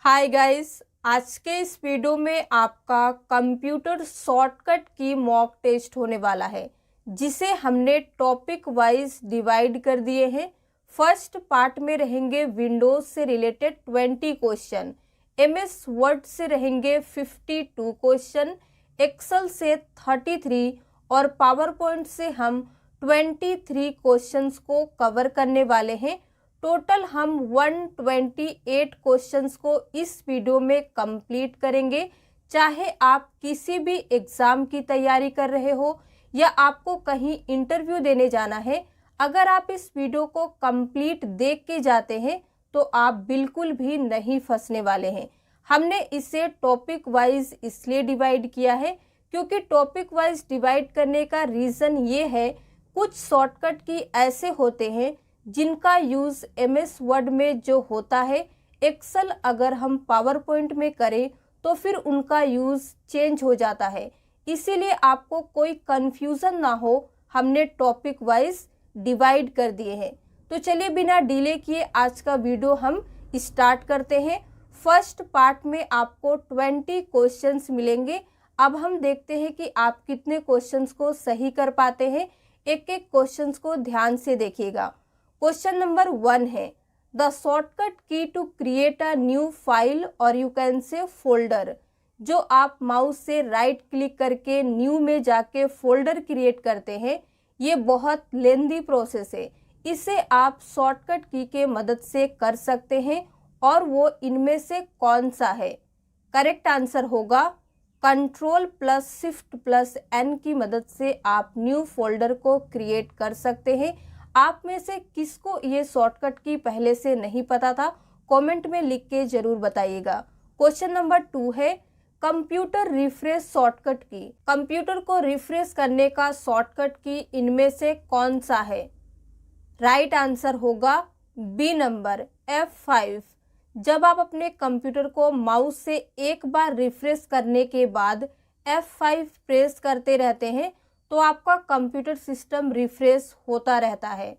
Hi guys, आज के इस वीडियो में आपका कंप्यूटर शॉर्टकट की मॉक टेस्ट होने वाला है, जिसे हमने टॉपिक वाइज डिवाइड कर दिए हैं। फर्स्ट पार्ट में रहेंगे विंडोज से रिलेटेड 20 क्वेश्चन, एमएस वर्ड से रहेंगे 52 क्वेश्चन, एक्सेल से 33 और पावर पॉइंट से हम 23 क्वेश्चंस को कवर करने वाले हैं। टोटल हम 128 क्वेश्चंस को इस वीडियो में कंप्लीट करेंगे। चाहे आप किसी भी एग्ज़ाम की तैयारी कर रहे हो या आपको कहीं इंटरव्यू देने जाना है, अगर आप इस वीडियो को कंप्लीट देख के जाते हैं तो आप बिल्कुल भी नहीं फंसने वाले हैं। हमने इसे टॉपिक वाइज इसलिए डिवाइड किया है क्योंकि टॉपिक वाइज डिवाइड करने का रीज़न ये है, कुछ शॉर्टकट की ऐसे होते हैं जिनका यूज़ एमएस वर्ड में जो होता है, एक्सेल अगर हम पावर पॉइंट में करें तो फिर उनका यूज़ चेंज हो जाता है। इसीलिए आपको कोई कन्फ्यूज़न ना हो, हमने टॉपिक वाइज डिवाइड कर दिए हैं। तो चलिए बिना डिले किए आज का वीडियो हम स्टार्ट करते हैं। फर्स्ट पार्ट में आपको 20 क्वेश्चंस मिलेंगे। अब हम देखते हैं कि आप कितने क्वेश्चंस को सही कर पाते हैं। एक एक क्वेश्चंस को ध्यान से देखिएगा। क्वेश्चन नंबर 1 है, the shortcut key to create a new file और यू कैन से फोल्डर। जो आप माउस से राइट क्लिक करके न्यू में जाके फोल्डर क्रिएट करते हैं, ये बहुत लेंदी प्रोसेस है। इसे आप शॉर्टकट की के मदद से कर सकते हैं और वो इनमें से कौन सा है? करेक्ट आंसर होगा Ctrl+Shift+N की मदद से आप न्यू फोल्डर को क्रिएट कर सकते हैं। आप में से किसको ये शॉर्टकट की पहले से नहीं पता था, कमेंट में लिख के जरूर बताइएगा। क्वेश्चन नंबर 2 है, कंप्यूटर रिफ्रेश शॉर्टकट की। कंप्यूटर को रिफ्रेश करने का शॉर्टकट की इनमें से कौन सा है? राइट आंसर होगा बी नंबर F5। जब आप अपने कंप्यूटर को माउस से एक बार रिफ्रेश करने के बाद F5 प्रेस करते रहते हैं तो आपका कंप्यूटर सिस्टम रिफ्रेश होता रहता है।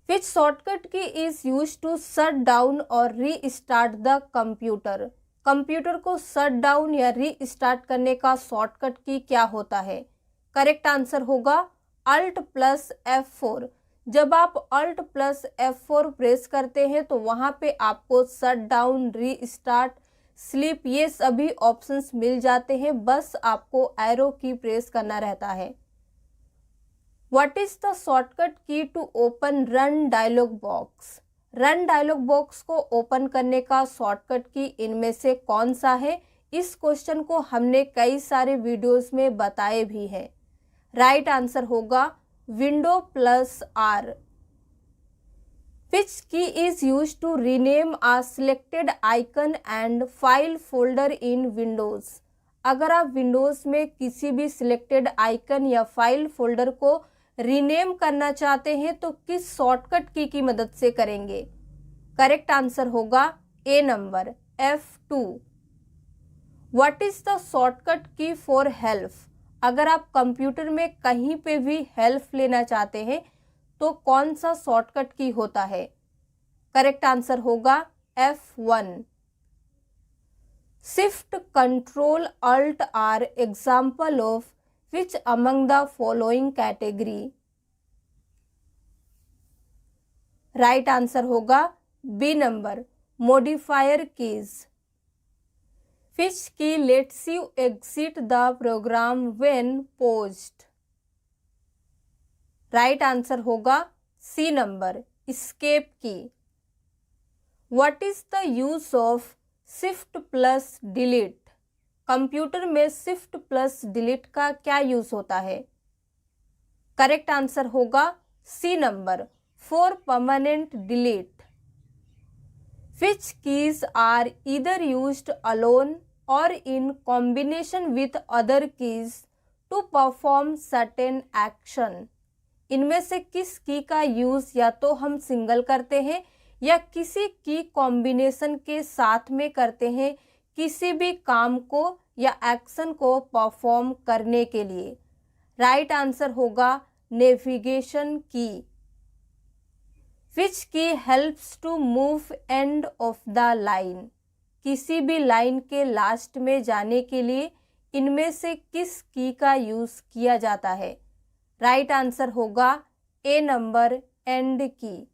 Which shortcut key is use to shut down और री-स्टार्ट द कंप्यूटर। कंप्यूटर को शट डाउन या री-स्टार्ट करने का शॉर्टकट की क्या होता है? करेक्ट आंसर होगा Alt+F4। जब आप Alt+F4 प्रेस करते हैं तो वहां पे आपको शट डाउन, री-स्टार्ट, स्लीप ये सभी ऑप्शंस मिल जाते हैं, बस आपको एरो की प्रेस करना रहता है। What is the shortcut key to open run dialog box. Run dialog box को ओपन करने का शॉर्टकट की इनमें से कौन सा है? इस क्वेश्चन को हमने कई सारे वीडियोस में बताए भी हैं। राइट आंसर होगा Windows+R। Which key is used to rename a selected icon and file folder in Windows? अगर आप विंडोज़ में किसी भी सिलेक्टेड आइकन या फाइल फोल्डर को रीनेम करना चाहते हैं तो किस शॉर्टकट की मदद से करेंगे? करेक्ट आंसर होगा A number F2। What is the shortcut key for help. अगर आप कंप्यूटर में कहीं पे भी हेल्प लेना चाहते हैं तो कौन सा शॉर्टकट की होता है? करेक्ट आंसर होगा F1। Shift control alt R example of which among the following category. Right answer होगा B number modifier keys. Which key lets you exit the program when paused. Right answer होगा C number escape key. What is the use of Shift+Delete। Computer में Shift+Delete का क्या use होता है? Correct answer होगा C number for permanent delete. Which keys are either used alone और in combination with other keys to perform certain action. इनमें से किस की का यूज या तो हम सिंगल करते हैं या किसी की कॉम्बिनेशन के साथ में करते हैं किसी भी काम को या एक्शन को परफॉर्म करने के लिए? राइट आंसर होगा navigation key. Which key helps to move end of the line. किसी भी लाइन के लास्ट में जाने के लिए इनमें से किस की का यूज़ किया जाता है? राइट आंसर होगा A number, end key.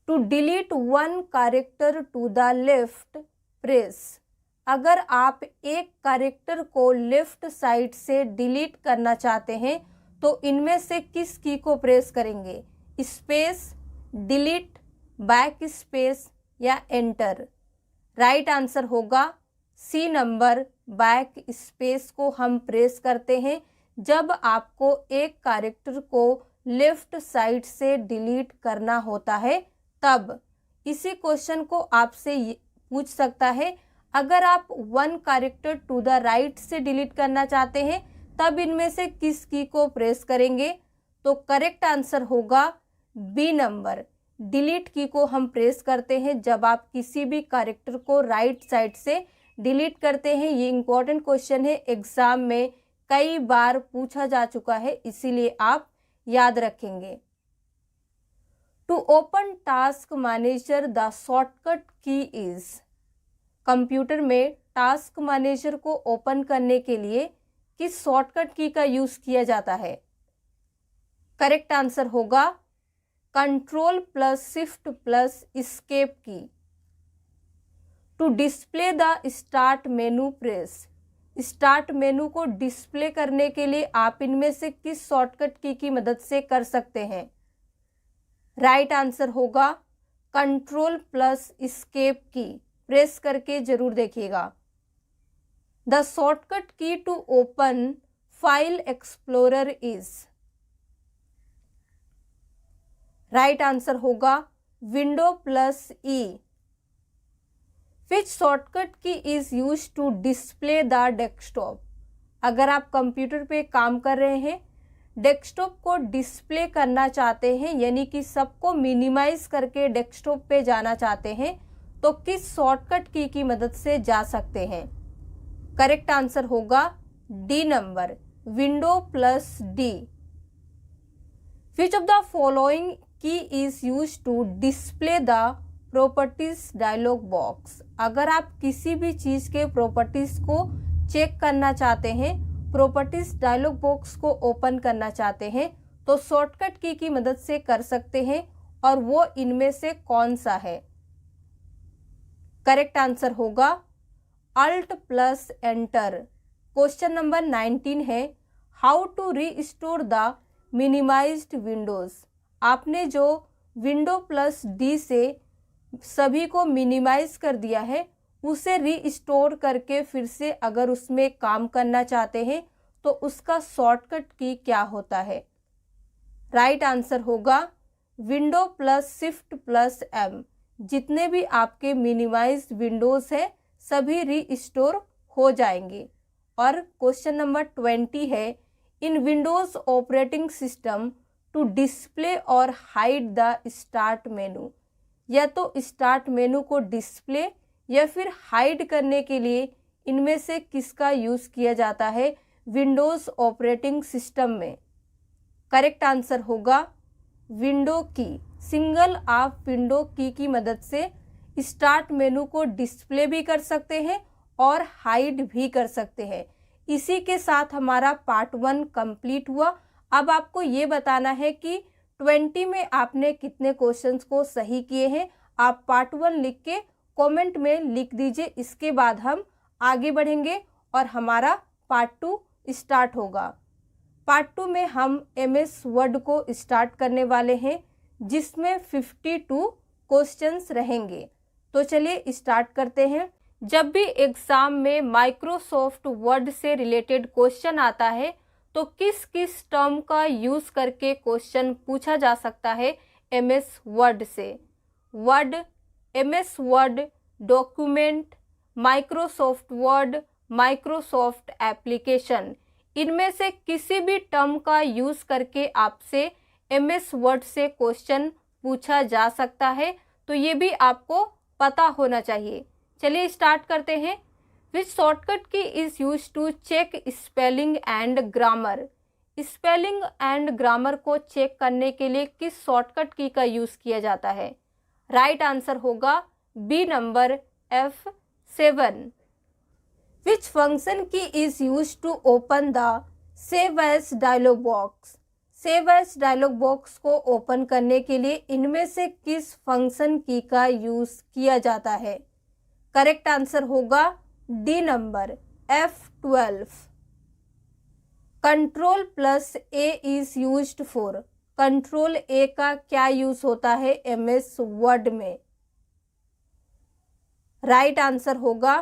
To delete one character to the left press. अगर आप एक कैरेक्टर को लेफ्ट साइड से डिलीट करना चाहते हैं तो इनमें से किस की को प्रेस करेंगे? स्पेस, डिलीट, बैक स्पेस या एंटर? राइट आंसर होगा सी नंबर, बैक स्पेस को हम प्रेस करते हैं जब आपको एक कैरेक्टर को लेफ्ट साइड से डिलीट करना होता है तब। इसी क्वेश्चन को आपसे पूछ सकता है, अगर आप one character to the right से डिलीट करना चाहते हैं तब इनमें से किस की को प्रेस करेंगे? तो करेक्ट आंसर होगा बी नंबर, डिलीट की को हम प्रेस करते हैं जब आप किसी भी कैरेक्टर को राइट साइड से डिलीट करते हैं। ये इंपॉर्टेंट क्वेश्चन है, एग्जाम में कई बार पूछा जा चुका है, इसीलिए आप याद रखेंगे। To open task manager the shortcut key is. Computer में टास्क मैनेजर को ओपन करने के लिए किस शॉर्टकट की का यूज किया जाता है? करेक्ट आंसर होगा control plus shift plus escape key. To display the start menu press. Start menu को डिस्प्ले करने के लिए आप इनमें से किस शॉर्टकट की मदद से कर सकते हैं? राइट आंसर होगा control plus escape key. Press करके जरूर देखिएगा। The shortcut key to open file explorer is. Right answer होगा window plus E. Which shortcut key is use to display the desktop. अगर आप कंप्यूटर पे काम कर रहे हैं, डेस्कटॉप को डिस्प्ले करना चाहते हैं, यानी कि सबको मिनिमाइज करके डेस्कटॉप पे जाना चाहते हैं, तो किस शॉर्टकट की मदद से जा सकते हैं? करेक्ट आंसर होगा D number, window plus D. Which of the following key is use to display the properties dialog box. अगर आप किसी भी चीज के प्रॉपर्टीज को चेक करना चाहते हैं, प्रॉपर्टीज डायलॉग बॉक्स को ओपन करना चाहते हैं, तो शॉर्टकट की मदद से कर सकते हैं, और वो इनमें से कौन सा है? करेक्ट आंसर होगा alt plus enter. Question number 19 है, how to restore the minimised windows. आपने जो विंडो प्लस डी से सभी को मिनिमाइज कर दिया है, उसे रीस्टोर करके फिर से अगर उसमें काम करना चाहते हैं तो उसका शॉर्टकट की क्या होता है? राइट आंसर होगा window plus shift plus M. जितने भी आपके मिनिमाइज्ड विंडोज हैं सभी रीस्टोर हो जाएंगे। और क्वेश्चन नंबर 20 है, in Windows operating system to display और हाइड द स्टार्ट मेनू। या तो स्टार्ट मेनू को डिस्प्ले या फिर हाइड करने के लिए इनमें से किसका यूज किया जाता है विंडोज ऑपरेटिंग सिस्टम में? करेक्ट आंसर होगा विंडो की। सिंगल आप विंडो की मदद से स्टार्ट मेनू को डिस्प्ले भी कर सकते हैं और हाइड भी कर सकते हैं। इसी के साथ हमारा पार्ट 1 कंप्लीट हुआ। अब आपको ये बताना है कि 20 में आपने कितने क्वेश्चंस को सही किए हैं। आप पार्ट 1 लिख के कमेंट में लिख दीजिए। इसके बाद हम आगे बढ़ेंगे और हमारा पार्ट 2 स्टार्ट होगा। पार्ट 2 में हम MS वर्ड को स्टार्ट करने वाले हैं, जिसमें 52 क्वेश्चंस रहेंगे। तो चलिए स्टार्ट करते हैं। जब भी एग्जाम में माइक्रोसॉफ्ट वर्ड से रिलेटेड क्वेश्चन आता है तो किस किस टर्म का यूज करके क्वेश्चन पूछा जा सकता है MS वर्ड से? Word, MS word, document, Microsoft word, Microsoft application. इनमें से किसी भी टर्म का यूज करके आपसे MS वर्ड से क्वेश्चन पूछा जा सकता है, तो ये भी आपको पता होना चाहिए। चलिए स्टार्ट करते हैं। Which shortcut key is use to check spelling and grammar. Spelling and grammar को चेक करने के लिए किस शॉर्टकट की का यूज किया जाता है? राइट आंसर होगा B number, F7. Which function key is used to open the Save As dialog box? Save as dialog box को ओपन करने के लिए इनमें से किस फंक्शन की का यूज किया जाता है? करेक्ट आंसर होगा D number F12. Control plus A is used for. Control A का क्या यूज होता है MS वर्ड में? राइट आंसर होगा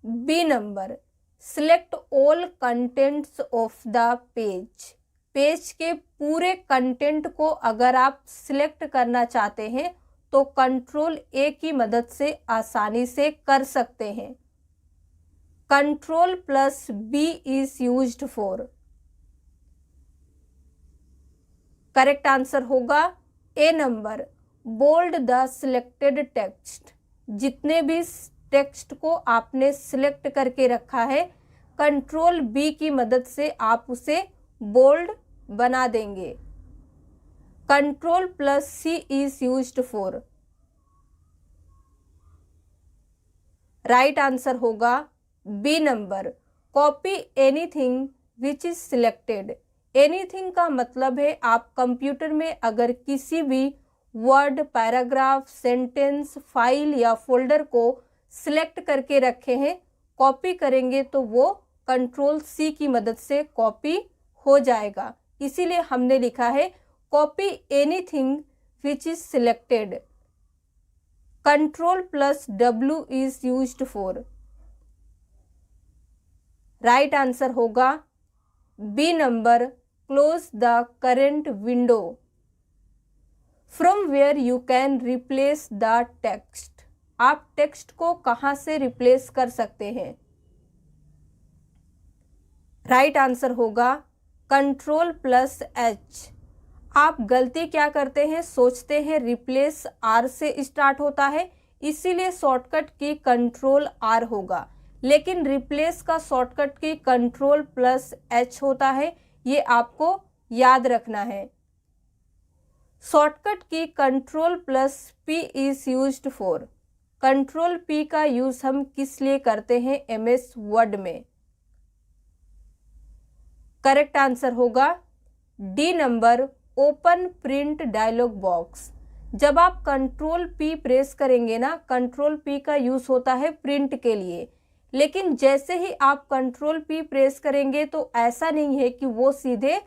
B number. Select all contents of the page. Page के पूरे कंटेंट को अगर आप सिलेक्ट करना चाहते हैं तो कंट्रोल ए की मदद से आसानी से कर सकते हैं. Control plus B is used for. Correct answer होगा A number. Bold the selected text. जितने भी टेक्स्ट को आपने सिलेक्ट करके रखा है कंट्रोल बी की मदद से आप उसे बोल्ड बना देंगे. Control plus C is used for. Right answer होगा B number. Copy anything which is selected. Anything का मतलब है आप कंप्यूटर में अगर किसी भी वर्ड, पैराग्राफ, सेंटेंस, फाइल या फोल्डर को सिलेक्ट करके रखे हैं, कॉपी करेंगे तो वो कंट्रोल सी की मदद से कॉपी हो जाएगा. इसीलिए हमने लिखा है copy anything which is selected. Control plus W is used for. Right answer होगा B number. Close the current window. From where you can replace the text. आप टेक्स्ट को कहां से रिप्लेस कर सकते हैं? राइट आंसर होगा कंट्रोल प्लस H. आप गलती क्या करते हैं, सोचते हैं रिप्लेस R से स्टार्ट होता है इसीलिए शॉर्टकट की कंट्रोल R होगा, लेकिन रिप्लेस का शॉर्टकट की कंट्रोल प्लस H होता है. ये आपको याद रखना है. शॉर्टकट की control plus P is used for. Control P का यूज हम किस लिए करते हैं MS वर्ड में? करेक्ट आंसर होगा D number. Open print dialog box. जब आप कंट्रोल P प्रेस करेंगे ना, कंट्रोल P का यूज होता है प्रिंट के लिए, लेकिन जैसे ही आप कंट्रोल P प्रेस करेंगे तो ऐसा नहीं है कि वो सीधे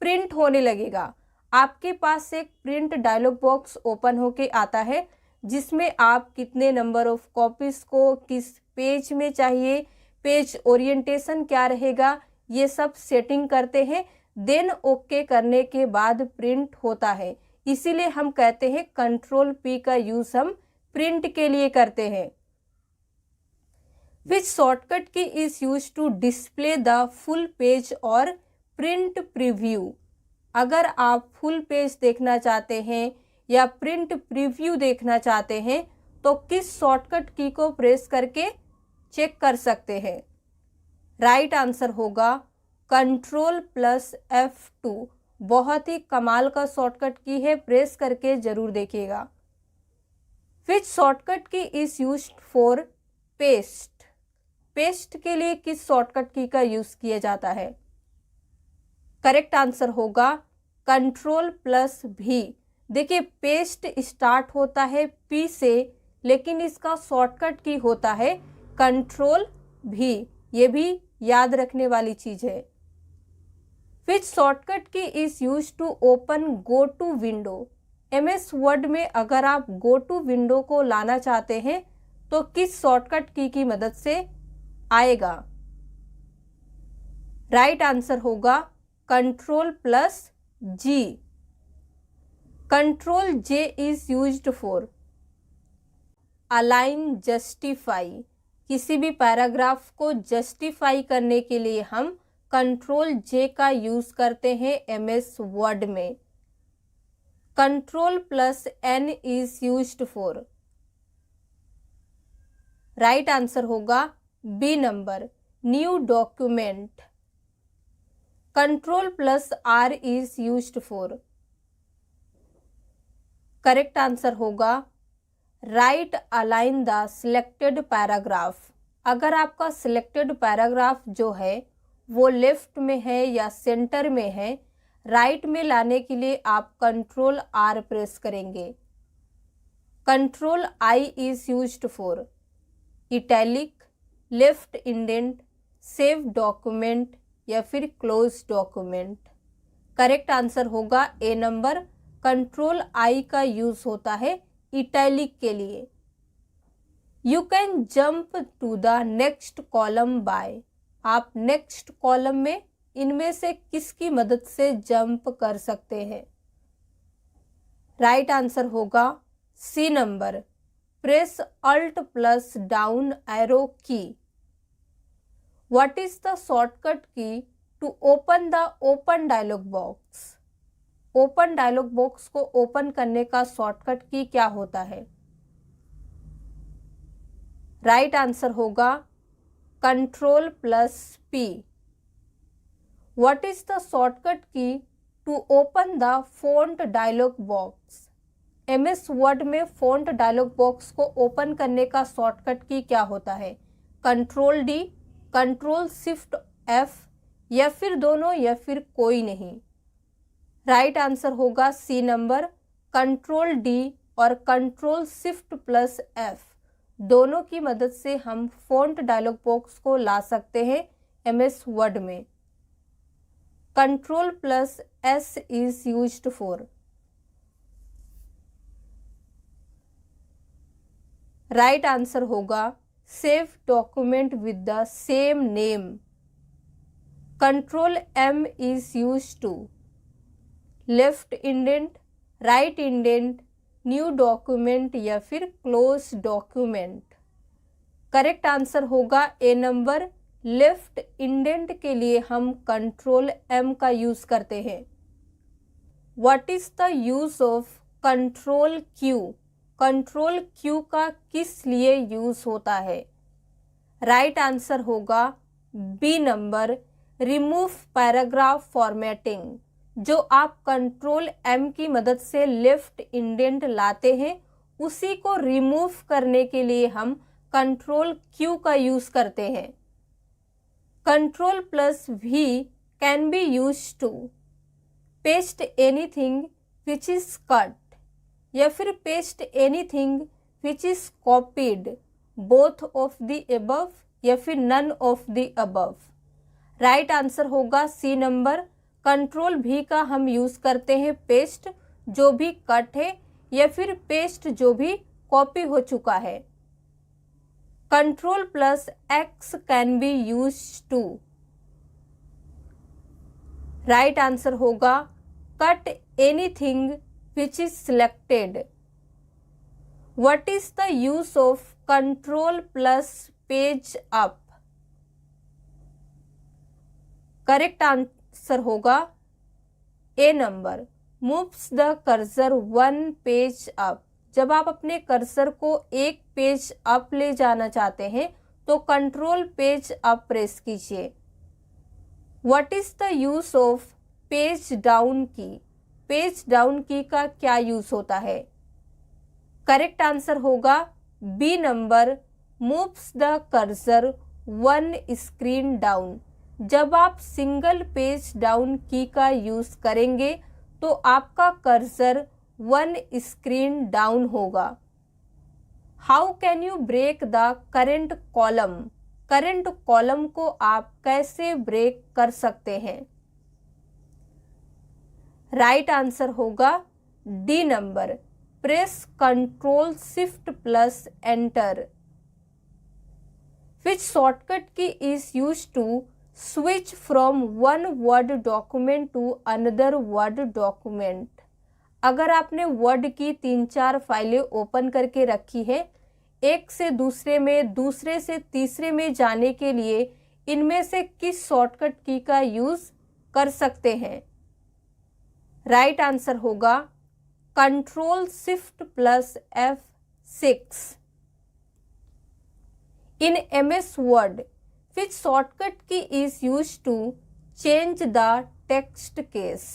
प्रिंट होने लगेगा. आपके पास एक प्रिंट डायलॉग बॉक्स ओपन होके आता है जिसमें आप कितने नंबर ऑफ कॉपीज को किस पेज में चाहिए, पेज ओरिएंटेशन क्या रहेगा, ये सब सेटिंग करते हैं. देन ओके करने के बाद प्रिंट होता है. इसीलिए हम कहते हैं कंट्रोल P का यूज हम प्रिंट के लिए करते हैं. Which shortcut key is use to display the full page और प्रिंट प्रीव्यू. अगर आप फुल पेज देखना चाहते हैं या प्रिंट प्रीव्यू देखना चाहते हैं तो किस शॉर्टकट की को प्रेस करके चेक कर सकते हैं? राइट आंसर होगा कंट्रोल प्लस F2. बहुत ही कमाल का शॉर्टकट की है, प्रेस करके जरूर देखिएगा. विच shortcut key is used for paste. Paste के लिए किस शॉर्टकट की का यूज किया जाता है? करेक्ट आंसर होगा कंट्रोल प्लस V. देखिए पेस्ट स्टार्ट होता है P से, लेकिन इसका शॉर्टकट की होता है कंट्रोल V. ये भी याद रखने वाली चीज है. Which shortcut key is use to open go to window. MS word में अगर आप गो टू विंडो को लाना चाहते हैं तो किस शॉर्टकट की मदद से आएगा? राइट आंसर होगा control plus G. Control J is used for. Align, justify. किसी भी पैराग्राफ को जस्टिफाई करने के लिए हम कंट्रोल J का यूज करते हैं MS वर्ड में. Control plus N is used for. Right answer होगा B number. New document. Control plus R is used for. Correct answer होगा right align the selected paragraph. अगर आपका सिलेक्टेड पैराग्राफ जो है वो लेफ्ट में है या सेंटर में है, राइट में लाने के लिए आप कंट्रोल आर प्रेस करेंगे। Control I is used for italic, left indent, save document या फिर क्लोज डॉक्यूमेंट। करेक्ट आंसर होगा ए नंबर। कंट्रोल आई का यूज होता है इटैलिक के लिए। You can jump to the next column by. आप नेक्स्ट कॉलम में इनमें से किसकी मदद से जंप कर सकते हैं? राइट आंसर होगा C number, press alt plus down arrow key. What is the shortcut key to open the open dialog box? Open dialog box को ओपन करने का शॉर्टकट की क्या होता है? राइट आंसर होगा control plus P. What is the shortcut key to open the font dialog box? MS word में font dialog box को open करने का शॉर्टकट की क्या होता है? Control D, control shift F या फिर दोनों या फिर कोई नहीं। राइट आंसर होगा सी नंबर, कंट्रोल डी और कंट्रोल शिफ्ट प्लस एफ दोनों की मदद से हम फॉन्ट डायलॉग बॉक्स को ला सकते हैं एमएस वर्ड में। Control plus S is used for. Right answer होगा save document with the same name. Control M is used to left indent, right indent, new document या फिर क्लोज डॉक्यूमेंट। करेक्ट आंसर होगा A number, left indent के लिए हम control M का use करते हैं। What is the use of control Q? Control Q का किस लिए यूज होता है? राइट आंसर होगा B number, remove paragraph formatting. जो आप कंट्रोल एम की मदद से लेफ्ट इंडेंट लाते हैं उसी को रिमूव करने के लिए हम कंट्रोल क्यू का यूज करते हैं। Control plus V can be use to paste anything which is cut या फिर paste anything which is copied, both of the above या फिर none of the above. Right answer होगा सी नंबर, कंट्रोल भी का हम यूज करते हैं पेस्ट जो भी कट है या फिर पेस्ट जो भी कॉपी हो चुका है। Control plus X can be use to. Right answer होगा cut anything which is selected. What is the use of control plus page up? Correct answer होगा A number, moves the cursor one page up. जब आप अपने cursor को एक page up ले जाना चाहते हैं तो कंट्रोल पेज अप प्रेस कीजिए। What is the use of page down key? Page down key का क्या यूज होता है? करेक्ट आंसर होगा B number, moves the cursor one screen down. जब आप सिंगल पेज डाउन की का यूज करेंगे तो आपका कर्सर वन स्क्रीन डाउन होगा। How can you break the current column? Current column को आप कैसे ब्रेक कर सकते हैं? राइट आंसर होगा D number, press control shift plus enter. Which shortcut key is use to switch from one word document to another word document? अगर आपने word की 3-4 फाइलें ओपन करके रखी है, एक से दूसरे में, दूसरे से तीसरे में जाने के लिए इनमें से किस शॉर्टकट की का यूज कर सकते हैं? राइट आंसर होगा control shift plus F6। In MS word which shortcut key is used to change the text case?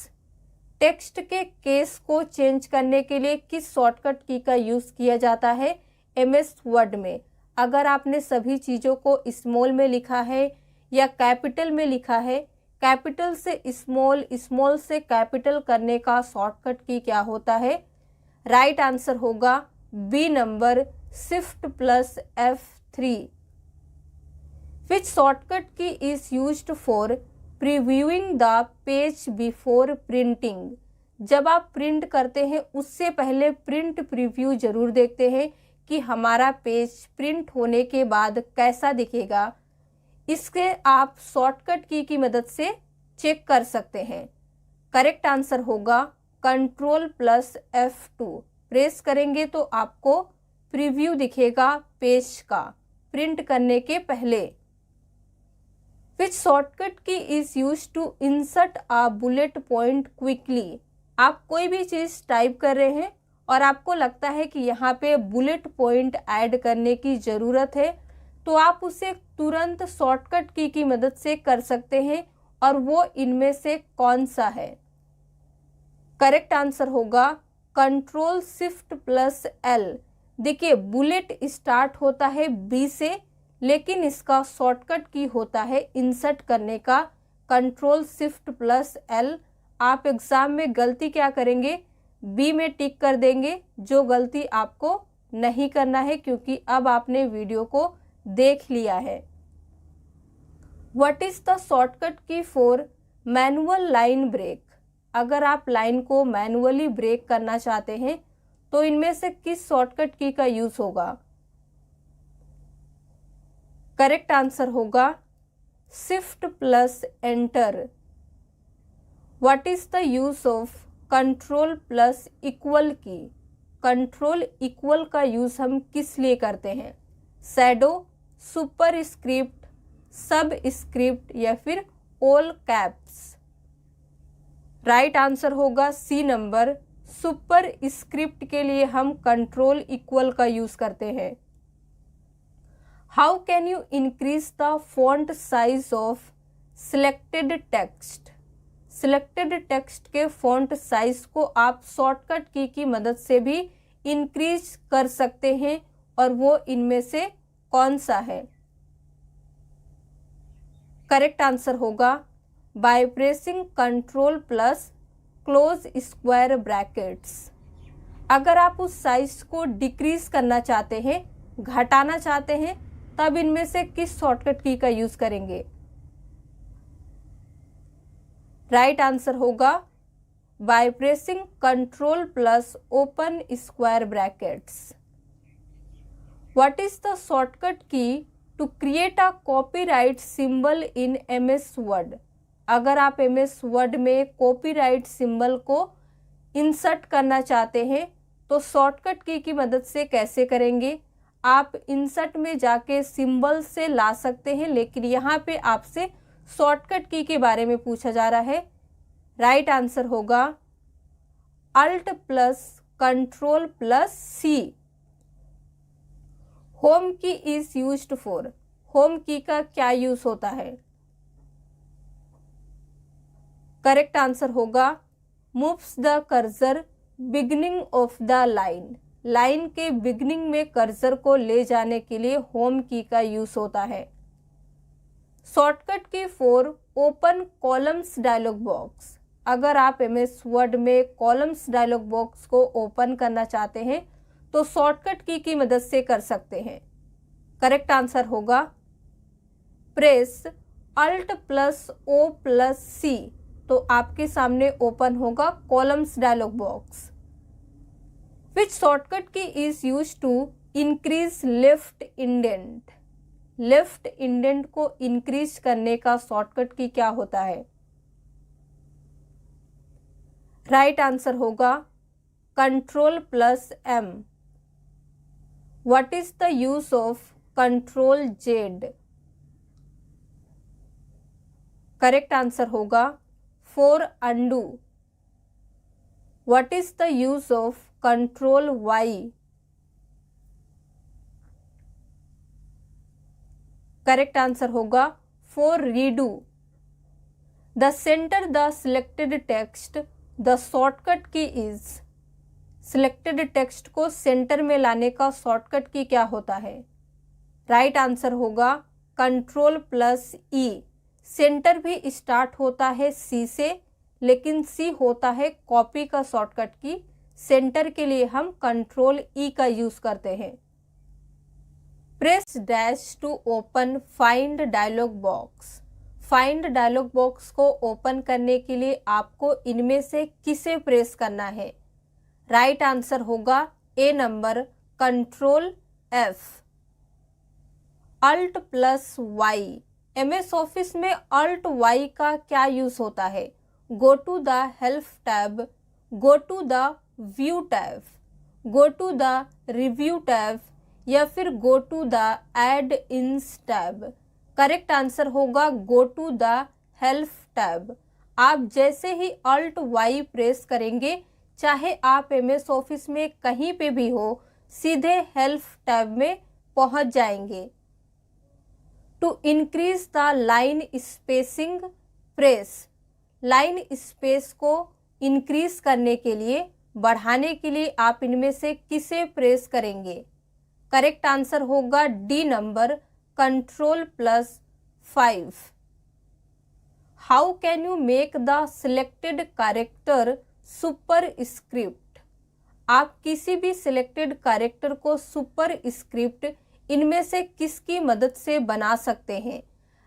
Text के केस को चेंज करने के लिए किस शॉर्टकट की का यूज़ किया जाता है एमएस वर्ड में। अगर आपने सभी चीज़ों को स्मॉल में लिखा है या कैपिटल में लिखा है, कैपिटल से स्मॉल, स्मॉल से कैपिटल करने का शॉर्टकट की क्या होता है? राइट आंसर होगा B number, shift plus F3। Which shortcut key is used for previewing the page before printing. जब आप प्रिंट करते हैं उससे पहले प्रिंट प्रीव्यू जरूर देखते हैं कि हमारा पेज प्रिंट होने के बाद कैसा दिखेगा। इसके आप शॉर्टकट की मदद से चेक कर सकते हैं। करेक्ट आंसर होगा कंट्रोल प्लस F2। प्रेस करेंगे तो आपको प्रीव्यू दिखेगा पेज का प्रिंट करने के पहले। Which shortcut key is use to insert a bullet point quickly. आप कोई भी चीज़ टाइप कर रहे हैं और आपको लगता है कि यहाँ पे बुलेट पॉइंट ऐड करने की ज़रूरत है, तो आप उसे तुरंत शॉर्टकट की मदद से कर सकते हैं। और वो इनमें से कौन सा है? करेक्ट आंसर होगा कंट्रोल शिफ्ट प्लस L। देखिए बुलेट स्टार्ट होता है B से, लेकिन इसका शॉर्टकट की होता है इंसर्ट करने का कंट्रोल शिफ्ट प्लस L। आप एग्ज़ाम में गलती क्या करेंगे? B में टिक कर देंगे, जो गलती आपको नहीं करना है क्योंकि अब आपने वीडियो को देख लिया है। What is the shortcut key for manual line break. अगर आप लाइन को मैनुअली ब्रेक करना चाहते हैं तो इनमें से किस शॉर्टकट की का यूज़ होगा? करेक्ट आंसर होगा shift plus enter. What is the use of control plus equal की। कंट्रोल इक्वल का यूज हम किस लिए करते हैं? शैडो, सुपर स्क्रिप्ट, सब स्क्रिप्ट या फिर ऑल कैप्स। राइट आंसर होगा सी नंबर, सुपर स्क्रिप्ट के लिए हम कंट्रोल इक्वल का यूज करते हैं। How can you increase the font size of selected text. Selected text के फॉन्ट साइज को आप शॉर्टकट की मदद से भी इंक्रीज कर सकते हैं, और वो इनमें से कौन सा है? करेक्ट आंसर होगा by pressing control plus close square brackets. अगर आप उस साइज को डिक्रीज करना चाहते हैं, घटाना चाहते हैं, तब इनमें से किस शॉर्टकट की का यूज करेंगे? राइट आंसर होगा by pressing control plus open square brackets. What is the shortcut key to create a copyright symbol in MS word. अगर आप MS वर्ड में कॉपीराइट सिंबल को इंसर्ट करना चाहते हैं तो शॉर्टकट की मदद से कैसे करेंगे? आप इंसर्ट में जाके सिंबल से ला सकते हैं, लेकिन यहाँ पे आपसे शॉर्टकट की के बारे में पूछा जा रहा है। राइट आंसर होगा alt plus control plus C। Home key is used for. Home key का क्या यूज होता है? करेक्ट आंसर होगा moves the cursor beginning of the line. Line के बिगनिंग में कर्सर को ले जाने के लिए होम की का यूज होता है। Shortcut key for open columns dialog box. अगर आप MS वर्ड में कॉलम्स डायलॉग बॉक्स को ओपन करना चाहते हैं तो शॉर्टकट की मदद से कर सकते हैं। करेक्ट आंसर होगा press alt plus O plus C, तो आपके सामने ओपन होगा columns dialog box. Which shortcut key is use to increase left indent. Left indent को इंक्रीज करने का शॉर्टकट की क्या होता है? राइट आंसर होगा control plus M। What is the use of control Z। Correct answer होगा for undo. What is the use of control Y। Correct answer होगा for redo. The centre the selected text the shortcut key is, selected text को centre में लाने का shortcut key क्या होता है? Right answer होगा कंट्रोल प्लस ई। Centre भी स्टार्ट होता है सी से, लेकिन सी होता है कॉपी का शॉर्टकट की। सेंटर के लिए हम कंट्रोल ई का यूज करते हैं। Press dash to open find dialog box. Find dialog box को ओपन करने के लिए आपको इनमें से किसे प्रेस करना है? राइट आंसर होगा A number, control F. Alt plus Y. MS office में अल्ट वाई का क्या यूज होता है? Go to the help tab, go to the view tab, go to the review tab या फिर go to the add ins tab. Correct answer होगा go to the help tab. आप जैसे ही alt Y press करेंगे, चाहे आप MS office में कहीं पे भी हो, सीधे हेल्प टैब में पहुंच जाएंगे। To increase the line spacing press. Line space को इंक्रीज करने के लिए, बढ़ाने के लिए आप इनमें से किसे प्रेस करेंगे? करेक्ट आंसर होगा D number, control plus 5। How can you make the selected character super script. आप किसी भी सिलेक्टेड कैरेक्टर को सुपर स्क्रिप्ट इनमें से किसकी मदद से बना सकते हैं?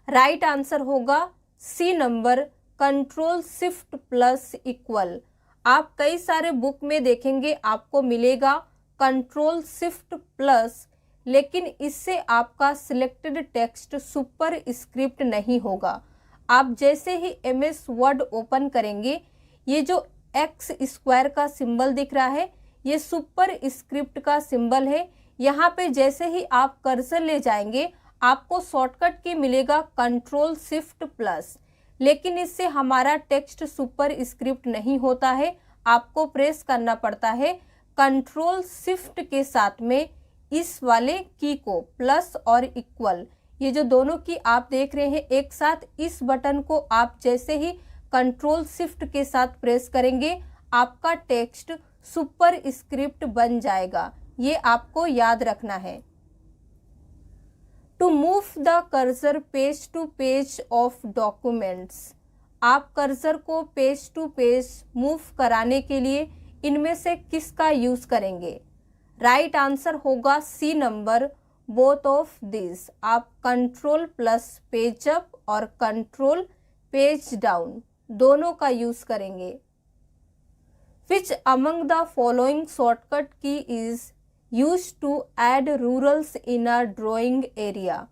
राइट आंसर होगा C number, control shift plus equal. आप कई सारे बुक में देखेंगे आपको मिलेगा कंट्रोल शिफ्ट प्लस, लेकिन इससे आपका सिलेक्टेड टेक्स्ट सुपर स्क्रिप्ट नहीं होगा। आप जैसे ही एमएस वर्ड ओपन करेंगे, ये जो एक्स स्क्वायर का सिंबल दिख रहा है, ये सुपर स्क्रिप्ट का सिंबल है। यहाँ पे जैसे ही आप कर्सर ले जाएंगे, आपको शॉर्टकट की मिलेगा कंट्रोल शिफ्ट प्लस, लेकिन इससे हमारा टेक्स्ट सुपर स्क्रिप्ट नहीं होता है। आपको प्रेस करना पड़ता है कंट्रोल शिफ्ट के साथ में इस वाले की को, प्लस और इक्वल। ये जो दोनों की आप देख रहे हैं एक साथ, इस बटन को आप जैसे ही कंट्रोल शिफ्ट के साथ प्रेस करेंगे, आपका टेक्स्ट सुपर स्क्रिप्ट बन जाएगा। ये आपको याद रखना है। To move the cursor page to page of documents. आप कर्सर को पेज टू पेज मूव कराने के लिए इनमें से किसका यूज करेंगे? राइट आंसर होगा C number, both of this. आप कंट्रोल प्लस पेज अप और कंट्रोल पेज डाउन दोनों का यूज करेंगे। Which among the following shortcut key is use to add rulers in a drawing area.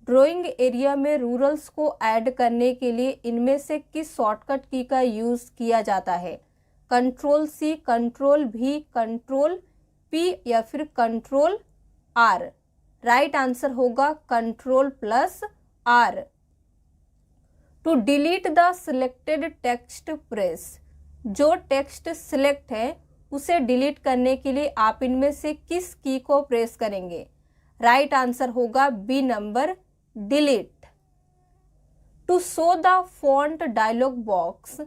Drawing area में rulers को add करने के लिए इनमें से किस शॉर्टकट की का यूज किया जाता है? Control C, control B, control P या फिर कंट्रोल आर। राइट आंसर होगा control plus R. To delete the selected text press. जो टेक्स्ट सिलेक्ट है उसे डिलीट करने के लिए आप इनमें से किस की को प्रेस करेंगे? राइट आंसर होगा B number, delete. To show the font dialog box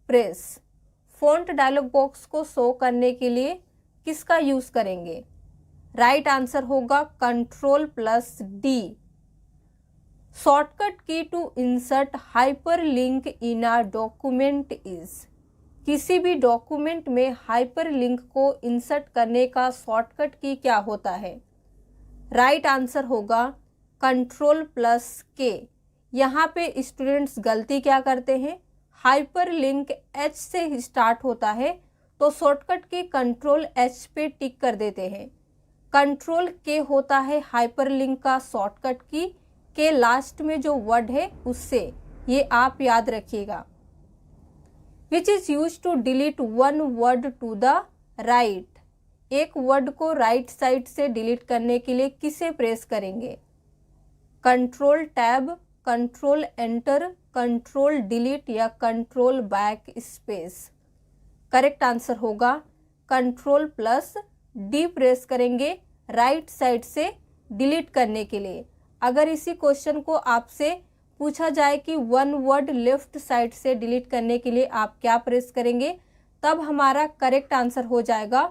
press. Font dialog box को शो करने के लिए किसका यूज करेंगे? राइट आंसर होगा control plus D. Shortcut key to insert hyperlink in a document is. किसी भी डॉक्यूमेंट में हाइपरलिंक को इंसर्ट करने का शॉर्टकट की क्या होता है? राइट आंसर होगा कंट्रोल प्लस के। यहाँ पे स्टूडेंट्स गलती क्या करते हैं? हाइपरलिंक एच से स्टार्ट होता है तो शॉर्टकट की कंट्रोल एच पे टिक कर देते हैं। कंट्रोल के होता है हाइपरलिंक का शॉर्टकट की, के लास्ट में जो वर्ड है उससे, ये आप याद रखिएगा। Which is use to delete one word to the right. एक वर्ड को राइट साइड से डिलीट करने के लिए किसे प्रेस करेंगे? Control tab, control enter, control delete या control backspace. Correct answer होगा कंट्रोल प्लस डी प्रेस करेंगे राइट साइड से डिलीट करने के लिए। अगर इसी क्वेश्चन को आपसे पूछा जाए कि वन वर्ड लेफ्ट साइड से डिलीट करने के लिए आप क्या प्रेस करेंगे, तब हमारा करेक्ट आंसर हो जाएगा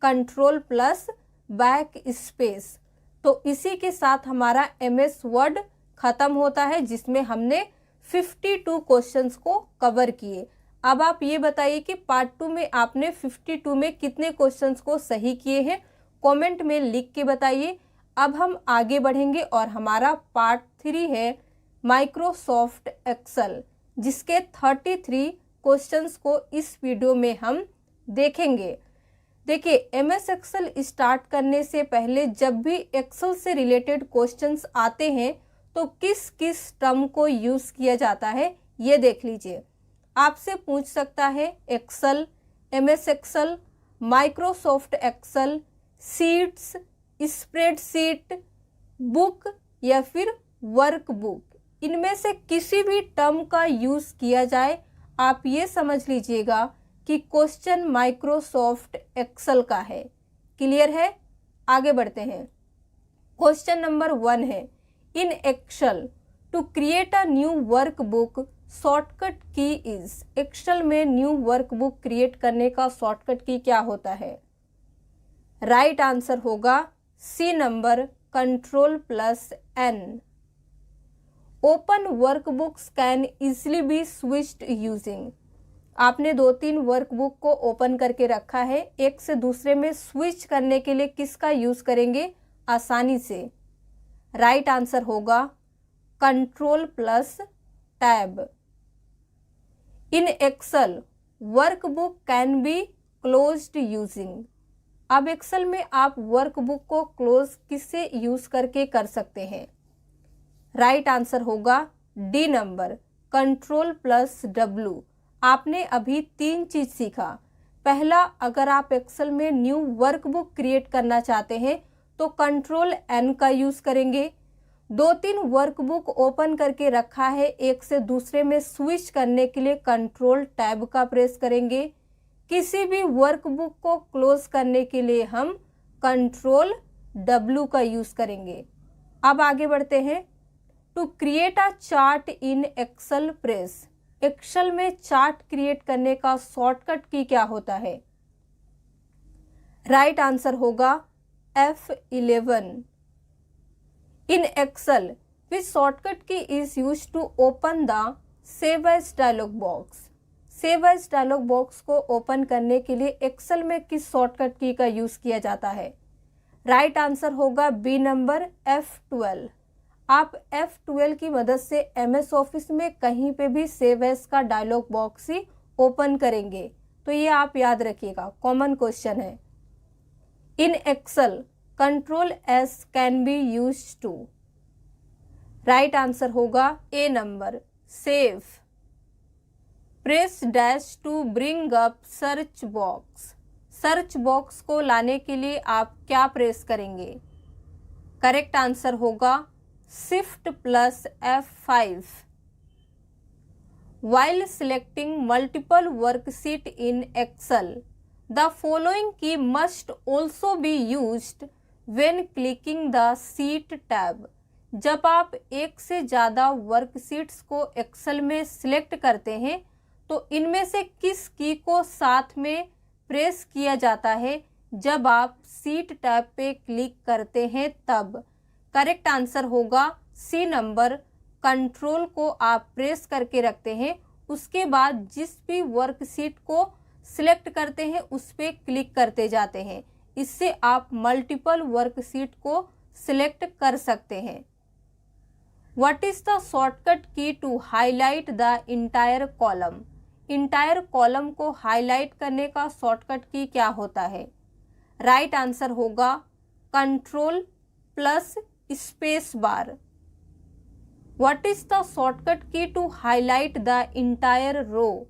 कंट्रोल प्लस बैक स्पेस। तो इसी के साथ हमारा MS वर्ड खत्म होता है, जिसमें हमने 52 क्वेश्चंस को कवर किए। अब आप ये बताइए कि पार्ट 2 में आपने 52 में कितने क्वेश्चंस को सही किए हैं, कमेंट में लिख के बताइए। अब हम आगे बढ़ेंगे और हमारा पार्ट 3 है माइक्रोसॉफ्ट एक्सेल, जिसके 33 क्वेश्चंस को इस वीडियो में हम देखेंगे। देखिए, MS एक्सेल स्टार्ट करने से पहले जब भी एक्सेल से रिलेटेड क्वेश्चंस आते हैं तो किस किस टर्म को यूज़ किया जाता है ये देख लीजिए। आपसे पूछ सकता है Excel, MS Excel, Microsoft Excel, sheets, spreadsheet, book या फिर वर्कबुक, इनमें से किसी भी टर्म का यूज़ किया जाए, आप ये समझ लीजिएगा कि क्वेश्चन माइक्रोसॉफ्ट एक्सेल का है। क्लियर है? आगे बढ़ते हैं। क्वेश्चन नंबर 1 है, in Excel to create a new workbook shortcut key is. Excel में न्यू वर्कबुक क्रिएट करने का शॉर्टकट की क्या होता है? राइट आंसर होगा C number, control plus N। Open workbooks can easily be switched using. आपने 2-3 workbook को open करके रखा है, एक से दूसरे में स्विच करने के लिए किसका यूज़ करेंगे? आसानी से। राइट आंसर होगा control plus tab. In Excel workbook can be closed using. अब एक्सेल में आप वर्कबुक को क्लोज किससे यूज़ करके कर सकते हैं? राइट आंसर होगा D number, control plus W। आपने अभी 3 चीज़ सीखा। पहला, अगर आप एक्सेल में न्यू वर्कबुक क्रिएट करना चाहते हैं तो कंट्रोल N का यूज़ करेंगे। 2-3 वर्कबुक ओपन करके रखा है, एक से दूसरे में स्विच करने के लिए कंट्रोल टैब का प्रेस करेंगे। किसी भी वर्कबुक को क्लोज करने के लिए हम कंट्रोल W का यूज़ करेंगे। अब आगे बढ़ते हैं। To create a chart in Excel press. Excel में चार्ट क्रिएट करने का शॉर्टकट की क्या होता है? राइट आंसर होगा F11। In Excel which shortcut key is use to open the save as dialog box. Save as dialog box को open करने के लिए एक्सेल में किस शॉर्टकट की का यूज किया जाता है? राइट आंसर होगा बी नंबर, F12। आप F12 की मदद से MS ऑफिस में कहीं पे भी सेव एज का डायलॉग बॉक्स ही ओपन करेंगे, तो ये आप याद रखिएगा, कॉमन क्वेश्चन है। In Excel control S can be use to. Right answer होगा A number, save. Press dash to bring up search box. Search box को लाने के लिए आप क्या प्रेस करेंगे? करेक्ट आंसर होगा shift plus F5। While selecting multiple worksheet in Excel, the following key must also be used when clicking the sheet tab। जब आप एक से ज़्यादा वर्कशीट्स को एक्सेल में सिलेक्ट करते हैं तो इनमें से किस की को साथ में प्रेस किया जाता है जब आप शीट टैब पे क्लिक करते हैं तब? करेक्ट आंसर होगा सी नंबर, कंट्रोल को आप प्रेस करके रखते हैं, उसके बाद जिस भी वर्कशीट को सिलेक्ट करते हैं उस पर क्लिक करते जाते हैं। इससे आप मल्टीपल वर्कशीट को सिलेक्ट कर सकते हैं। What is the shortcut key to highlight the entire column. Entire column को हाईलाइट करने का शॉर्टकट की क्या होता है? राइट आंसर होगा control plus space bar. What is the shortcut key to highlight the entire row.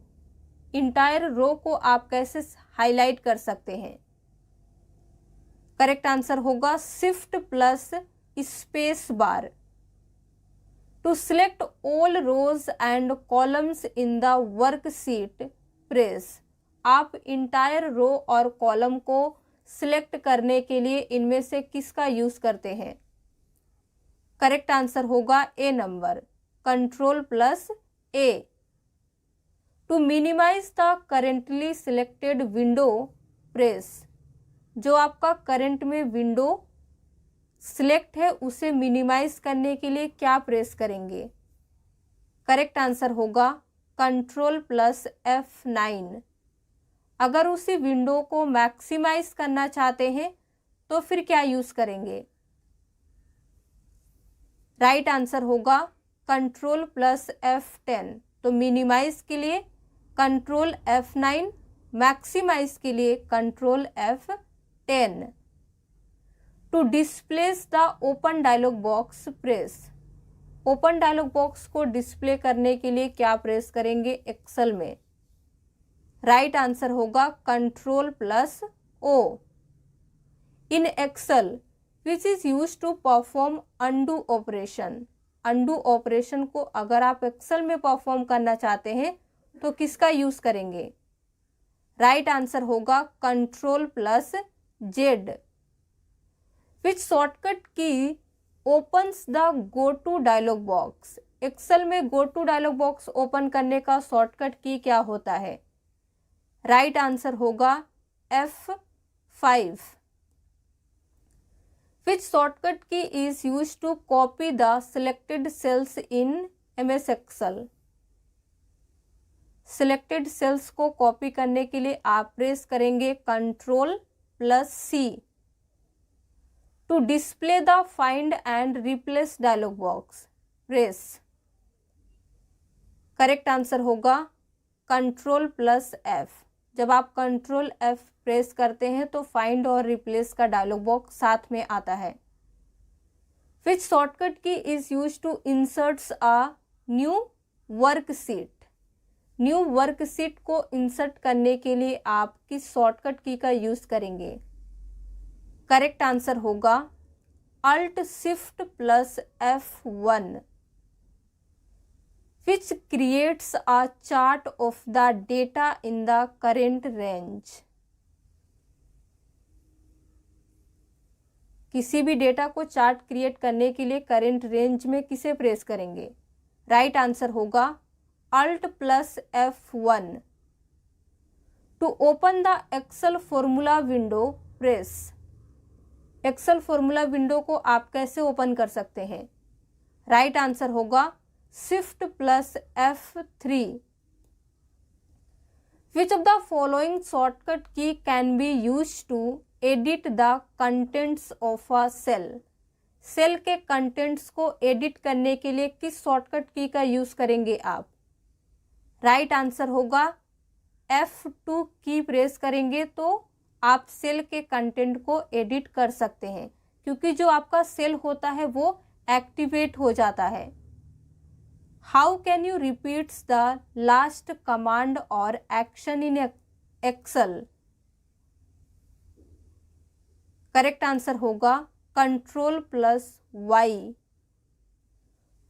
Entire row को आप कैसे हाईलाइट कर सकते हैं? करेक्ट आंसर होगा shift plus space bar. To select all rows and columns in the worksheet press. आप entire रो और column को सिलेक्ट करने के लिए इनमें से किसका यूज करते हैं? करेक्ट आंसर होगा A number, control plus A। To minimize the currently selected window press. जो आपका करंट में विंडो सिलेक्ट है उसे मिनिमाइज करने के लिए क्या प्रेस करेंगे? करेक्ट आंसर होगा Ctrl+F9। अगर उसी विंडो को मैक्सिमाइज करना चाहते हैं तो फिर क्या यूज करेंगे? राइट आंसर होगा Ctrl+F10। तो मिनिमाइज के लिए Ctrl+F9, मैक्सिमाइज के लिए Ctrl+F10। To displays the open dialog box press. Open dialog box को डिस्प्ले करने के लिए क्या प्रेस करेंगे एक्सेल में? राइट आंसर होगा Ctrl+O। In Excel which is use to perform undo operation. Undo operation को अगर आप एक्सेल में परफॉर्म करना चाहते हैं तो किसका यूज करेंगे? राइट आंसर होगा Ctrl+Z। Which shortcut key opens the go to dialog box. Excel में go to dialog box open करने का शॉर्टकट की क्या होता है? राइट आंसर होगा F5। Which shortcut key is use to copy the selected cells in MS Excel. Selected cells को copy करने के लिए आप प्रेस करेंगे Ctrl+C। To display the find and replace dialog box press. Correct answer होगा Ctrl+F। जब आप Ctrl+F press करते हैं तो फाइंड और रिप्लेस का डायलॉग बॉक्स साथ में आता है। Which shortcut key is use to inserts a new worksheet. New worksheet को इंसर्ट करने के लिए आप किस शॉर्टकट की का यूज करेंगे? करेक्ट आंसर होगा Alt+Shift+F1। which creates a chart of the data in the current range। किसी भी डेटा को चार्ट क्रिएट करने के लिए करेंट रेंज में किसे प्रेस करेंगे? राइट आंसर होगा Alt+F1। To open the Excel formula window press. Excel formula window को आप कैसे ओपन कर सकते हैं? राइट आंसर होगा Shift+F3। Which of the following shortcut key can be use to edit the contents of a cell. Cell के contents को edit करने के लिए किस शॉर्टकट की का यूज करेंगे आप? राइट आंसर होगा F2 की प्रेस करेंगे तो आप सेल के कंटेंट को एडिट कर सकते हैं, क्योंकि जो आपका सेल होता है वो एक्टिवेट हो जाता है। How can you repeats the last command or action in Excel? Correct answer होगा Ctrl+Y।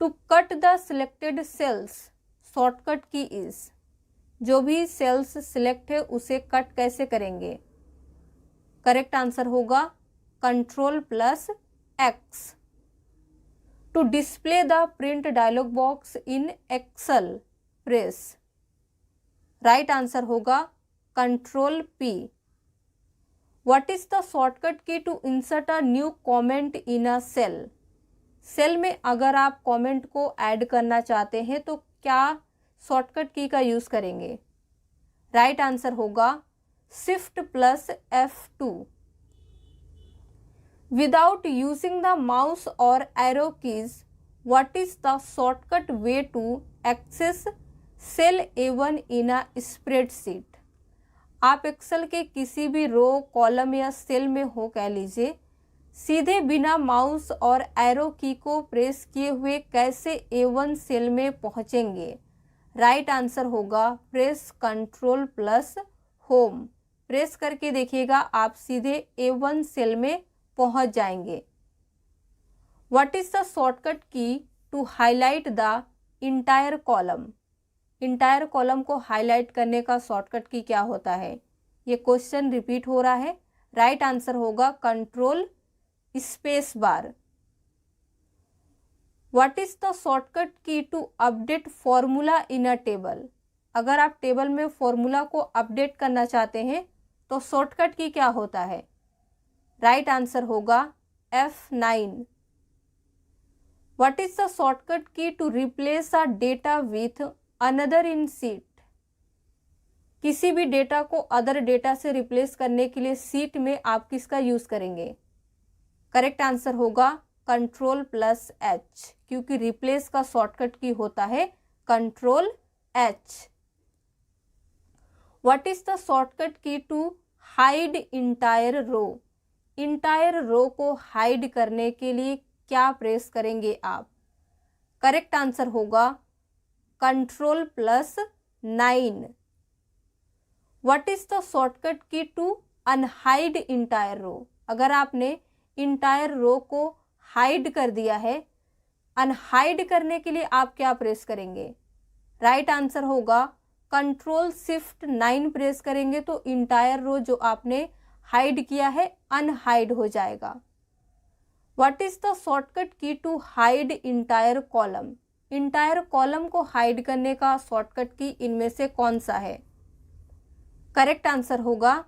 To cut the selected cells shortcut key is. जो भी सेल्स सिलेक्ट है उसे कट कैसे करेंगे? करेक्ट आंसर होगा Ctrl+X। To display the print dialog box in Excel press. Right answer होगा Ctrl+P। What is the shortcut key to insert a new comment in a cell. Cell में अगर आप comment को add करना चाहते हैं तो क्या शॉर्टकट की का यूज करेंगे? राइट आंसर होगा Shift+F2। Without using the mouse or arrow keys what is the shortcut way to access cell A1 in a spreadsheet. आप एक्सेल के किसी भी रो, कॉलम या सेल में हो कह लीजिए, सीधे बिना माउस और एरो की को प्रेस किए हुए कैसे A1 सेल में पहुंचेंगे? राइट आंसर होगा प्रेस Ctrl+Home। प्रेस करके देखिएगा आप सीधे A1 सेल में पहुंच जाएंगे। What is the shortcut key to highlight the entire column. Entire column को हाईलाइट करने का शॉर्टकट की क्या होता है? ये क्वेश्चन रिपीट हो रहा है। राइट आंसर होगा Ctrl+बार। What is the shortcut key to update formula in a table. अगर आप टेबल में फॉर्मूला को अपडेट करना चाहते हैं तो शॉर्टकट की क्या होता है? राइट आंसर होगा F9। What is the shortcut key to replace a data with another in sheet? किसी भी डेटा को अदर डेटा से रिप्लेस करने के लिए सीट में आप किसका यूज करेंगे? करेक्ट आंसर होगा Ctrl+H, क्योंकि रिप्लेस का शॉर्टकट की होता है Ctrl+H। What is the shortcut key to hide entire row? Entire row को हाइड करने के लिए क्या प्रेस करेंगे आप? करेक्ट आंसर होगा Ctrl+9। What is the shortcut key to unhide entire रो? अगर आपने इंटायर रो को हाइड कर दिया है, अनहाइड करने के लिए आप क्या प्रेस करेंगे? राइट आंसर होगा Ctrl+Shift+9 प्रेस करेंगे तो इंटायर रो जो आपने हाइड किया है अनहाइड हो जाएगा। What is the shortcut key to hide entire column? Entire column को हाइड करने का शॉर्टकट की इनमें से कौन सा है? करेक्ट आंसर होगा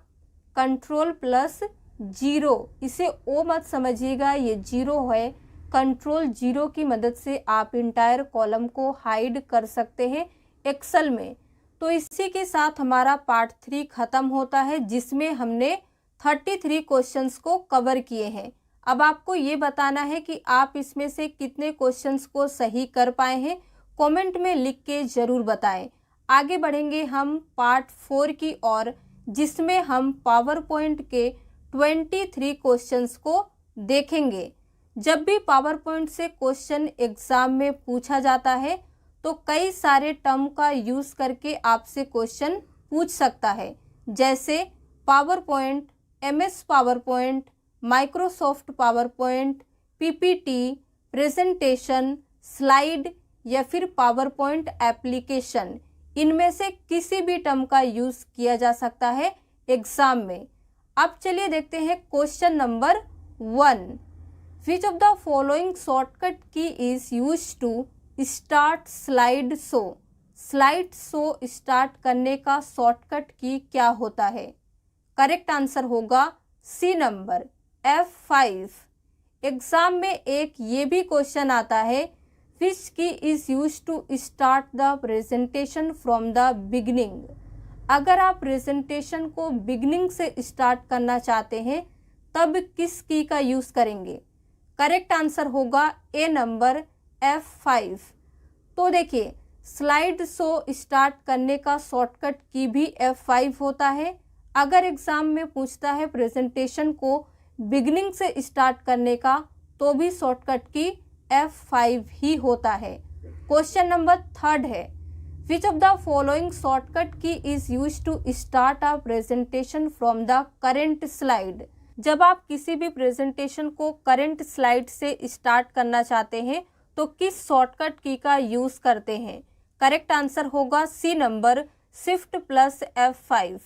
Ctrl+0। इसे ओ मत समझिएगा, ये 0 है। Ctrl+0 की मदद से आप इंटायर कॉलम को हाइड कर सकते हैं एक्सेल में। तो इसी के साथ हमारा पार्ट 3 खत्म होता है, जिसमें हमने 33 क्वेश्चंस को कवर किए हैं। अब आपको ये बताना है कि आप इसमें से कितने क्वेश्चंस को सही कर पाए हैं। कमेंट में लिख के ज़रूर बताएं। आगे बढ़ेंगे हम पार्ट 4 की ओर, जिसमें हम पावर पॉइंट के 23 क्वेश्चंस को देखेंगे। जब भी पावर पॉइंट से क्वेश्चन एग्जाम में पूछा जाता है तो कई सारे टर्म का यूज़ करके आपसे क्वेश्चन पूछ सकता है, जैसे power point, MS power point, Microsoft power point, PPT, presentation, slide या फिर पावर पॉइंट एप्लीकेशन। इनमें से किसी भी टर्म का यूज किया जा सकता है एग्जाम में। अब चलिए देखते हैं question number 1। Which of the following shortcut key is use to start slide show? Slide show start करने का शॉर्टकट की क्या होता है? करेक्ट आंसर होगा सी नंबर F5। एग्जाम में एक ये भी क्वेश्चन आता है, which key is used to start the presentation from the beginning? अगर आप प्रेजेंटेशन को बिगिनिंग से स्टार्ट करना चाहते हैं तब किस की का यूज़ करेंगे? करेक्ट आंसर होगा ए नंबर F5। तो देखिए, स्लाइड शो स्टार्ट करने का शॉर्टकट की भी F5 होता है। अगर एग्ज़ाम में पूछता है प्रेजेंटेशन को बिगिनिंग से स्टार्ट करने का तो भी शॉर्टकट की F5 ही होता है। क्वेश्चन नंबर 3 है, which of the following shortcut key is use to start a presentation from the current slide? जब आप किसी भी प्रेजेंटेशन को करेंट स्लाइड से स्टार्ट करना चाहते हैं तो किस शॉर्टकट की का यूज करते हैं? करेक्ट आंसर होगा सी नंबर Shift+F5।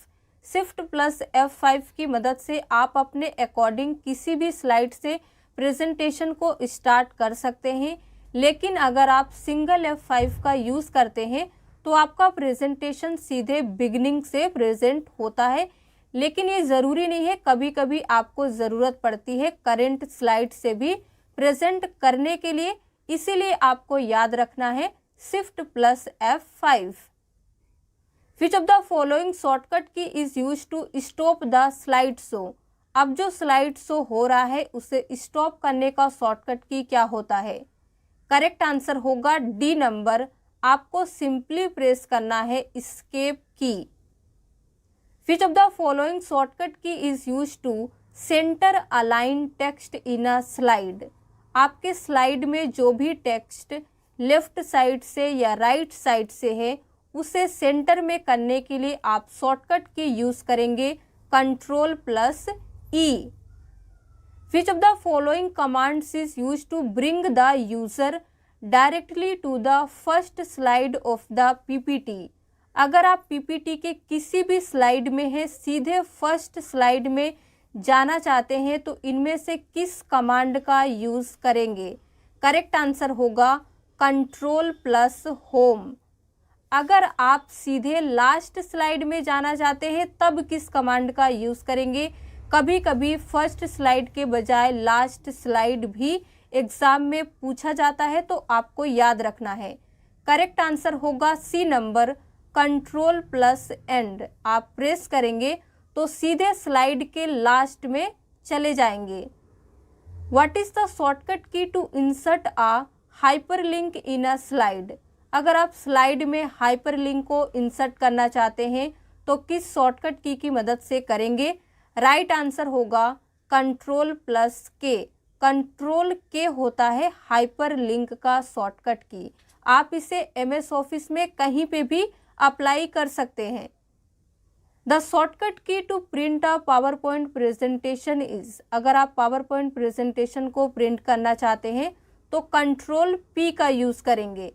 Shift+F5 की मदद से आप अपने अकॉर्डिंग किसी भी स्लाइड से प्रेजेंटेशन को स्टार्ट कर सकते हैं। लेकिन अगर आप सिंगल F5 का यूज़ करते हैं तो आपका प्रेजेंटेशन सीधे बिगिनिंग से प्रेजेंट होता है। लेकिन ये ज़रूरी नहीं है, कभी कभी आपको ज़रूरत पड़ती है करेंट स्लाइड से भी प्रेजेंट करने के लिए, इसीलिए आपको याद रखना है Shift+F5। Which of the following shortcut key is use to stop the slide show? अब जो स्लाइड शो हो रहा है उसे स्टॉप करने का शॉर्टकट की क्या होता है? करेक्ट आंसर होगा डी नंबर, आपको सिंपली प्रेस करना है escape key. Which of the following shortcut key is use to center align text in a slide? आपके स्लाइड में जो भी टेक्स्ट लेफ्ट साइड से या राइट साइड से है उसे सेंटर में करने के लिए आप शॉर्टकट की यूज करेंगे Ctrl+E। Which of the following commands is use to bring the user directly to the first slide of the PPT? अगर आप PPT के किसी भी स्लाइड में हैं, सीधे फर्स्ट स्लाइड में जाना चाहते हैं तो इनमें से किस कमांड का यूज करेंगे? करेक्ट आंसर होगा Ctrl+Home। अगर आप सीधे लास्ट स्लाइड में जाना चाहते हैं तब किस कमांड का यूज़ करेंगे। कभी कभी फर्स्ट स्लाइड के बजाय लास्ट स्लाइड भी एग्ज़ाम में पूछा जाता है, तो आपको याद रखना है। करेक्ट आंसर होगा C number, control plus end. आप प्रेस करेंगे तो सीधे स्लाइड के लास्ट में चले जाएंगे। What is the shortcut key to insert a hyperlink in a slide. अगर आप स्लाइड में हाइपरलिंक को इंसर्ट करना चाहते हैं तो किस शॉर्टकट की मदद से करेंगे। राइट आंसर होगा कंट्रोल प्लस के। कंट्रोल के होता है हाइपरलिंक का शॉर्टकट की। आप इसे MS ऑफिस में कहीं पे भी अप्लाई कर सकते हैं। The shortcut key to print a PowerPoint presentation is. अगर आप पावर पॉइंट प्रेजेंटेशन को प्रिंट करना चाहते हैं तो कंट्रोल P का यूज़ करेंगे।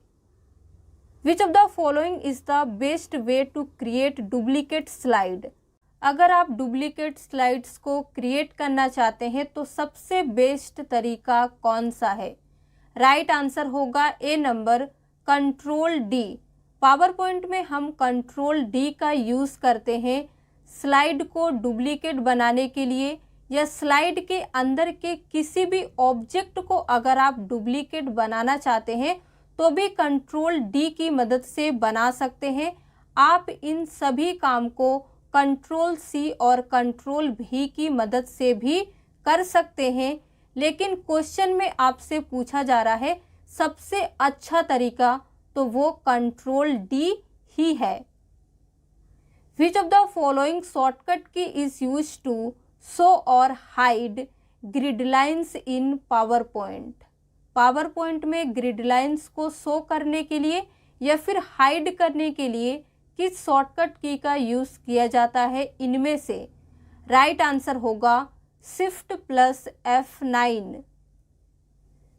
Which of the following is the best way to create duplicate slide. अगर आप डुप्लीकेट स्लाइड्स को क्रिएट करना चाहते हैं तो सबसे बेस्ट तरीका कौन सा है। राइट आंसर होगा A number, control D। PowerPoint में हम कंट्रोल D का यूज़ करते हैं स्लाइड को डुप्लीकेट बनाने के लिए, या स्लाइड के अंदर के किसी भी ऑब्जेक्ट को अगर आप डुप्लीकेट बनाना चाहते हैं तो भी कंट्रोल D की मदद से बना सकते हैं। आप इन सभी काम को कंट्रोल C और कंट्रोल V की मदद से भी कर सकते हैं, लेकिन क्वेश्चन में आपसे पूछा जा रहा है सबसे अच्छा तरीका, तो वो कंट्रोल D ही है। Which of the following shortcut key is use to show और hide grid lines in power point. Power point में ग्रिड लाइन्स को शो करने के लिए या फिर हाइड करने के लिए किस शॉर्टकट की का यूज़ किया जाता है इनमें से। राइट आंसर होगा shift plus F9।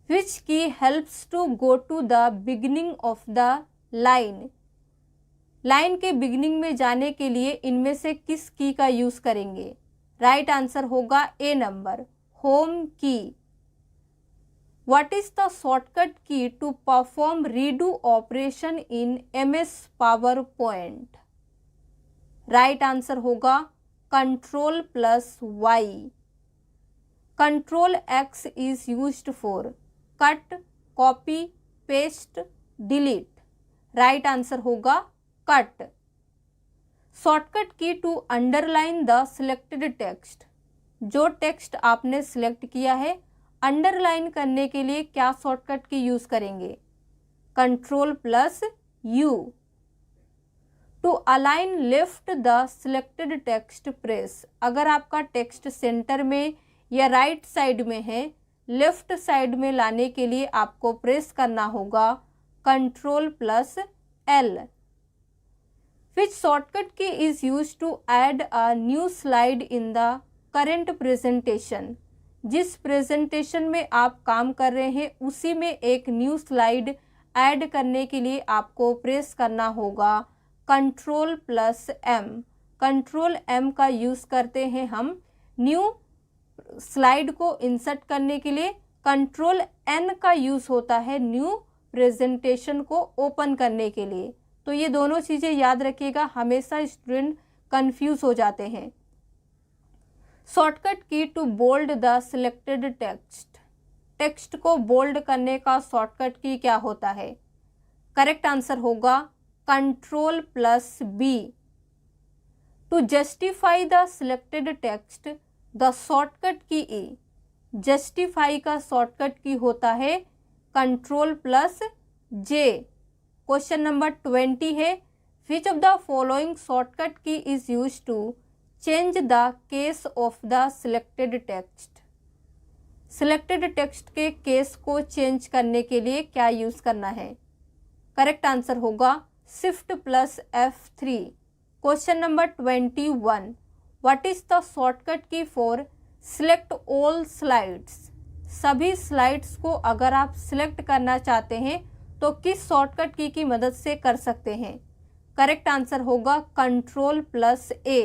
Which key helps to go to the beginning of the line. Line के बिगिनिंग में जाने के लिए इनमें से किस की का यूज़ करेंगे। राइट आंसर होगा ए नंबर, होम की। What is the shortcut key to perform redo operation in MS PowerPoint? Right answer होगा कंट्रोल प्लस Y। कंट्रोल X is used for cut, copy, paste, delete. Right answer होगा cut. Shortcut key to underline the selected text. जो text आपने select किया है underline करने के लिए क्या शॉर्टकट की यूज़ करेंगे। Control plus U। To align left the selected text press. अगर आपका टेक्स्ट सेंटर में या राइट साइड में है, लेफ्ट साइड में लाने के लिए आपको प्रेस करना होगा control plus L। Which shortcut key is use to add a new slide in the current presentation. जिस प्रेजेंटेशन में आप काम कर रहे हैं उसी में एक न्यू स्लाइड ऐड करने के लिए आपको प्रेस करना होगा control plus M। Control M का यूज़ करते हैं हम न्यू स्लाइड को इंसर्ट करने के लिए। कंट्रोल N का यूज़ होता है न्यू प्रेजेंटेशन को ओपन करने के लिए। तो ये दोनों चीज़ें याद रखिएगा, हमेशा स्टूडेंट कंफ्यूज हो जाते हैं। Shortcut key to bold the selected text. Text को बोल्ड करने का शॉर्टकट की क्या होता है। करेक्ट आंसर होगा control plus B। To justify the selected text the shortcut key E। Justify का शॉर्टकट की होता है control plus J। Question number 20 है, which of the following shortcut key is use to change the case of the selected text. Selected text के case को change करने के लिए क्या यूज़ करना है। करेक्ट आंसर होगा shift plus F3। Question number 21, what is the shortcut key for select all slides. सभी स्लाइड्स को अगर आप सिलेक्ट करना चाहते हैं तो किस शॉर्टकट की मदद से कर सकते हैं। करेक्ट आंसर होगा control plus A।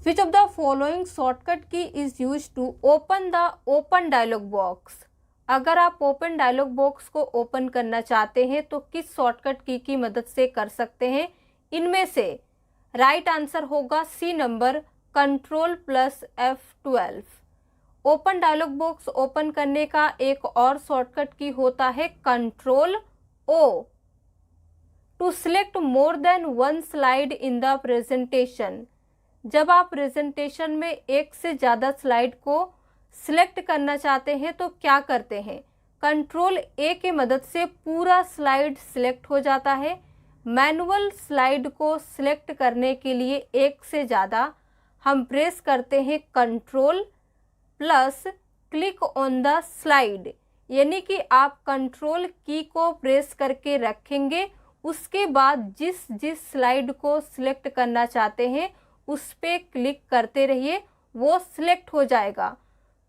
Which of the following shortcut key is use to open the open dialog box. अगर आप ओपन डायलॉग बॉक्स को ओपन करना चाहते हैं तो किस शॉर्टकट की मदद से कर सकते हैं? इनमें से राइट आंसर होगा C number, Ctrl+F12। Open dialog box open करने का एक और शॉर्टकट की होता है Ctrl+O। To select more than one slide in the presentation, जब आप प्रेजेंटेशन में एक से ज़्यादा स्लाइड को सिलेक्ट करना चाहते हैं तो क्या करते हैं? Ctrl+A की मदद से पूरा स्लाइड सिलेक्ट हो जाता है। मैनुअल स्लाइड को सिलेक्ट करने के लिए एक से ज़्यादा हम प्रेस करते हैं Ctrl+ click on the slide, यानी कि आप कंट्रोल की को प्रेस करके रखेंगे, उसके बाद जिस जिस स्लाइड को सिलेक्ट करना चाहते हैं उस पर क्लिक करते रहिए, वो सिलेक्ट हो जाएगा।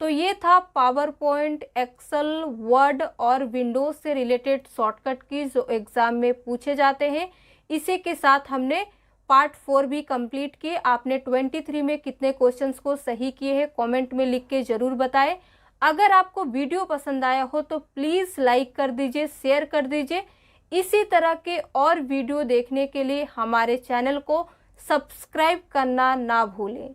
तो ये था पावर पॉइंट, एक्सेल, वर्ड और विंडोज से रिलेटेड शॉर्टकट की जो एग्ज़ाम में पूछे जाते हैं। इसी के साथ हमने पार्ट 4 भी कंप्लीट किए। आपने 23 में कितने क्वेश्चंस को सही किए हैं कमेंट में लिख के ज़रूर बताएं। अगर आपको वीडियो पसंद आया हो तो प्लीज़ लाइक कर दीजिए, शेयर कर दीजिए। इसी तरह के और वीडियो देखने के लिए हमारे चैनल को सब्सक्राइब करना ना भूलें।